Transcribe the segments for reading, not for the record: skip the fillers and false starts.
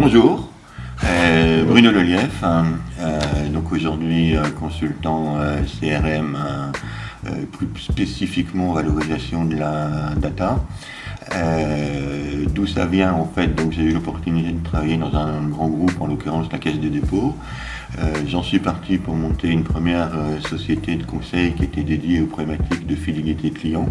Bonjour, Bruno Lelief, donc aujourd'hui consultant CRM, plus spécifiquement valorisation de la data. D'où ça vient en fait, donc j'ai eu l'opportunité de travailler dans un grand groupe, en l'occurrence la Caisse des dépôts. J'en suis parti pour monter une première société de conseil qui était dédiée aux problématiques de fidélité client.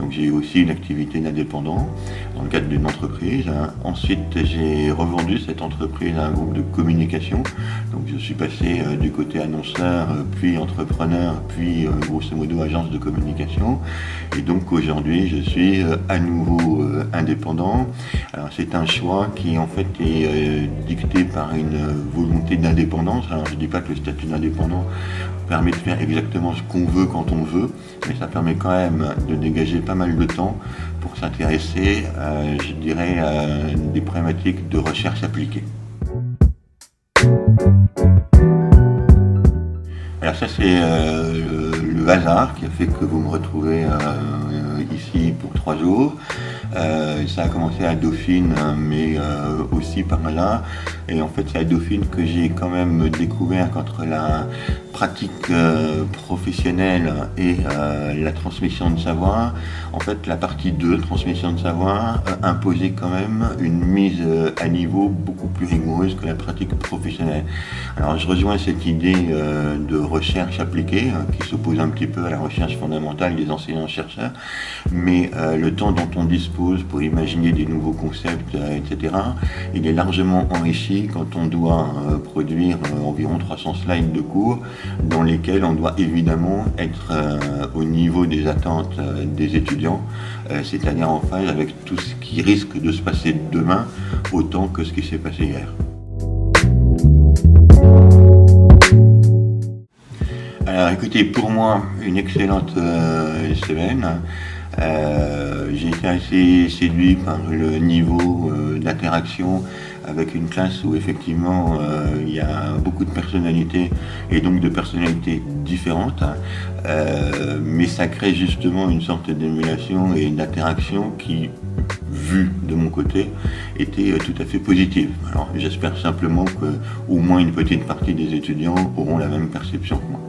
Donc j'ai eu aussi une activité d'indépendant dans le cadre d'une entreprise. Ensuite j'ai revendu cette entreprise à un groupe de communication. Donc je suis passé du côté annonceur, puis entrepreneur, puis grosso modo agence de communication. Et donc aujourd'hui je suis à nouveau indépendant. Alors c'est un choix qui en fait est dicté par une volonté d'indépendance. Alors je ne dis pas que le statut d'indépendant permet de faire exactement ce qu'on veut quand on veut, mais ça permet quand même de dégager pas mal de temps pour s'intéresser, je dirais, à des problématiques de recherche appliquée. Alors ça c'est le hasard qui a fait que vous me retrouvez ici pour 3 jours. Ça a commencé à Dauphine, mais aussi par là. Et en fait, c'est à Dauphine que j'ai quand même découvert qu'entre la pratique professionnelle et la transmission de savoir, en fait, la partie 2, transmission de savoir, imposait quand même une mise à niveau beaucoup plus rigoureuse que la pratique professionnelle. Alors, je rejoins cette idée de recherche appliquée, qui s'oppose un petit peu à la recherche fondamentale des enseignants-chercheurs, mais le temps dont on dispose pour imaginer des nouveaux concepts, etc., il est largement enrichi quand on doit produire environ 300 slides de cours dans lesquels on doit évidemment être au niveau des attentes des étudiants, c'est-à-dire en phase avec tout ce qui risque de se passer demain autant que ce qui s'est passé hier. Alors écoutez, pour moi, une excellente semaine. J'ai été assez séduit par le niveau d'interaction avec une classe où effectivement il y a beaucoup de personnalités et donc de personnalités différentes, mais ça crée justement une sorte d'émulation et d'interaction qui, vue de mon côté, était tout à fait positive. Alors j'espère simplement que au moins une petite partie des étudiants auront la même perception que moi.